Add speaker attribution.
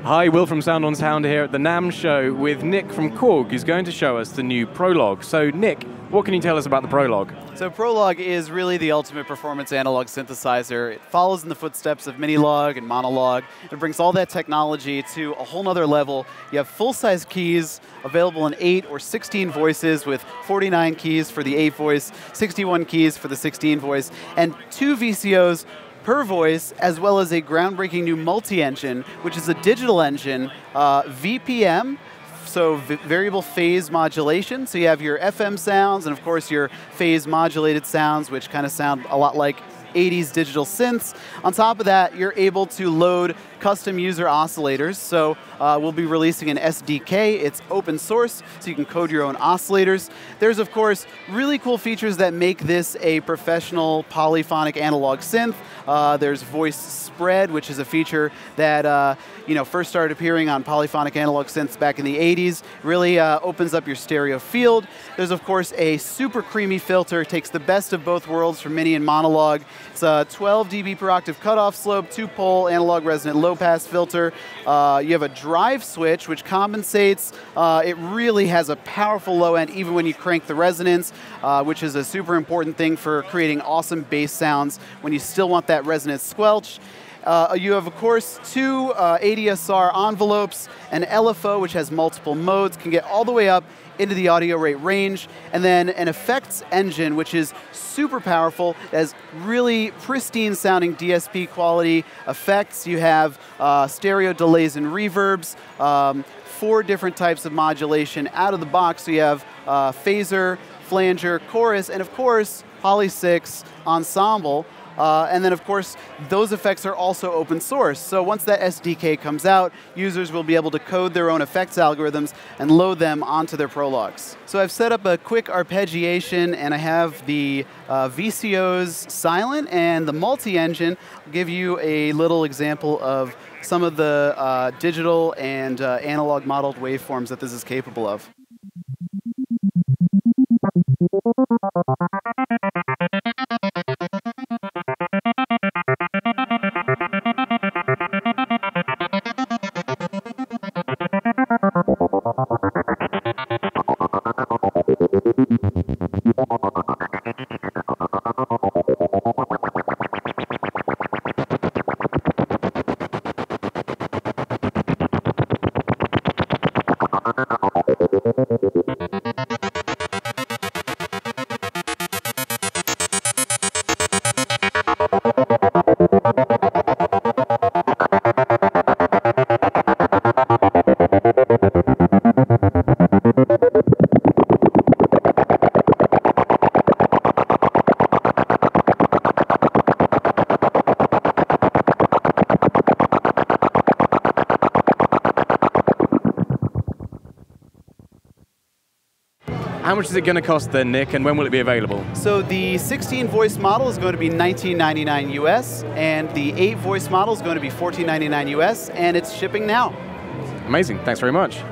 Speaker 1: Hi, Will from Sound on Sound here at the NAMM show with Nick from Korg, who's going to show us the new Prologue. So Nick, what can you tell us about the Prologue?
Speaker 2: So Prologue is really the ultimate performance analog synthesizer. It follows in the footsteps of Minilogue and Monologue. It brings all that technology to a whole nother level. You have full-size keys available in 8 or 16 voices with 49 keys for the 8 voice, 61 keys for the 16 voice, and 2 VCOs per voice, as well as a groundbreaking new multi-engine, which is a digital engine, VPM, so variable phase modulation. So you have your FM sounds and of course your phase modulated sounds, which kind of sound a lot like 80s digital synths. On top of that, you're able to load custom user oscillators. So we'll be releasing an SDK. It's open source, so you can code your own oscillators. There's, of course, really cool features that make this a professional polyphonic analog synth. There's voice spread, which is a feature that first started appearing on polyphonic analog synths back in the 80s. Really opens up your stereo field. There's, of course, a super creamy filter. It takes the best of both worlds from Mini and Monologue. It's a 12 dB per octave cutoff slope, 2-pole analog resonant low-pass filter. You have a drive switch, which compensates. It really has a powerful low end, even when you crank the resonance, which is a super important thing for creating awesome bass sounds when you still want that resonant squelch. You have, of course, 2 ADSR envelopes, an LFO, which has multiple modes, can get all the way up into the audio rate range, and then an effects engine, which is super powerful, it has really pristine sounding DSP quality effects. You have stereo delays and reverbs, 4 different types of modulation out of the box. So you have phaser, flanger, chorus, and of course, Poly 6 ensemble. And then, of course, those effects are also open source. So once that SDK comes out, users will be able to code their own effects algorithms and load them onto their Prologues. So I've set up a quick arpeggiation, and I have the VCOs silent, and the multi-engine will give you a little example of some of the digital and analog modeled waveforms that this is capable of.
Speaker 1: How much is it going to cost then, Nick, and when will it be available?
Speaker 2: So the 16 voice model is going to be $19.99 US, and the 8 voice model is going to be $14.99 US, and it's shipping now.
Speaker 1: Amazing. Thanks very much.